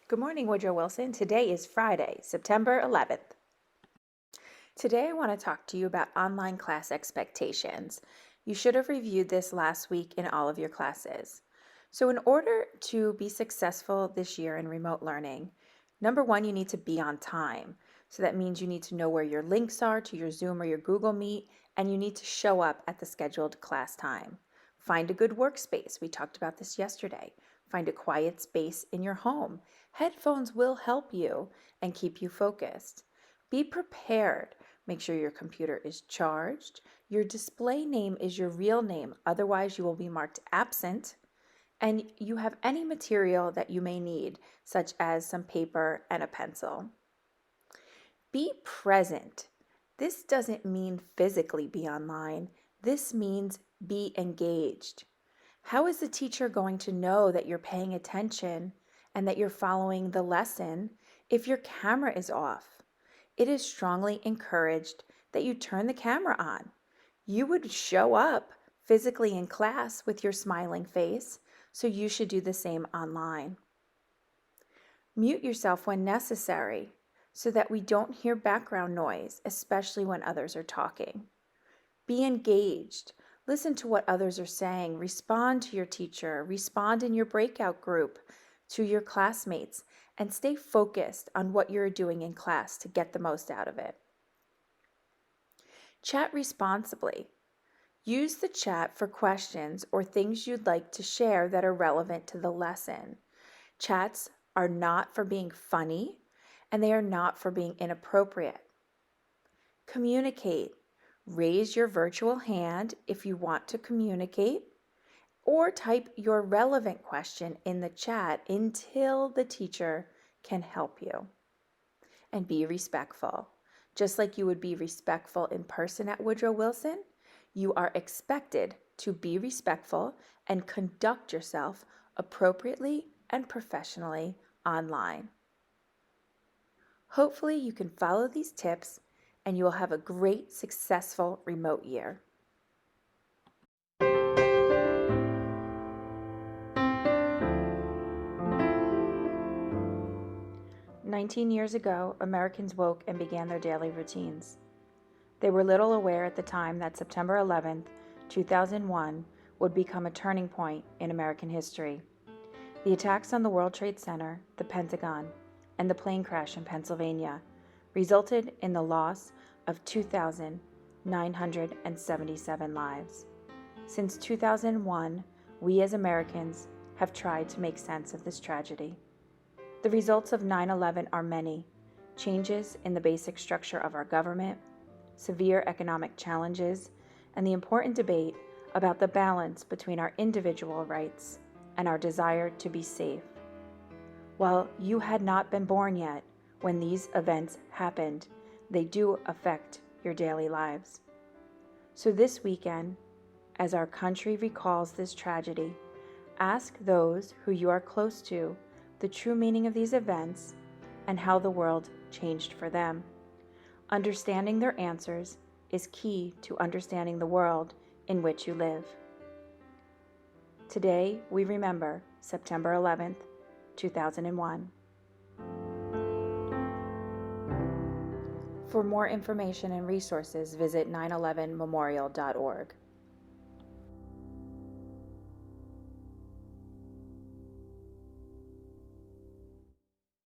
Good morning, Woodrow Wilson. Today is Friday, September 11th. Today I want to talk to you about online class expectations. You should have reviewed this last week in all of your classes. So in order to be successful this year in remote learning, number one, you need to be on time. So that means you need to know where your links are to your Zoom or your Google Meet, and you need to show up at the scheduled class time. Find a good workspace. We talked about this yesterday. Find a quiet space in your home. Headphones will help you and keep you focused. Be prepared. Make sure your computer is charged. Your display name is your real name, otherwise you will be marked absent. And you have any material that you may need, such as some paper and a pencil. Be present. This doesn't mean physically be online. This means be engaged. How is the teacher going to know that you're paying attention and that you're following the lesson if your camera is off? It is strongly encouraged that you turn the camera on. You would show up physically in class with your smiling face, so you should do the same online. Mute yourself when necessary so that we don't hear background noise, especially when others are talking. Be engaged. Listen to what others are saying. Respond to your teacher. Respond in your breakout group to your classmates, and stay focused on what you're doing in class to get the most out of it. Chat responsibly. Use the chat for questions or things you'd like to share that are relevant to the lesson. Chats are not for being funny, and they are not for being inappropriate. Communicate. Raise your virtual hand if you want to communicate, or type your relevant question in the chat until the teacher can help you. And be respectful. Just like you would be respectful in person at Woodrow Wilson, you are expected to be respectful and conduct yourself appropriately and professionally online. Hopefully you can follow these tips and you will have a great, successful remote year. 19 years ago, Americans woke and began their daily routines. They were little aware at the time that September 11th, 2001 would become a turning point in American history. The attacks on the World Trade Center, the Pentagon, and the plane crash in Pennsylvania resulted in the loss of 2,977 lives. Since 2001, we as Americans have tried to make sense of this tragedy. The results of 9/11 are many: changes in the basic structure of our government, severe economic challenges, and the important debate about the balance between our individual rights and our desire to be safe. While you had not been born yet when these events happened, they do affect your daily lives. So this weekend, as our country recalls this tragedy, ask those who you are close to the true meaning of these events and how the world changed for them. Understanding their answers is key to understanding the world in which you live. Today, we remember September 11th, 2001. For more information and resources, visit 911memorial.org.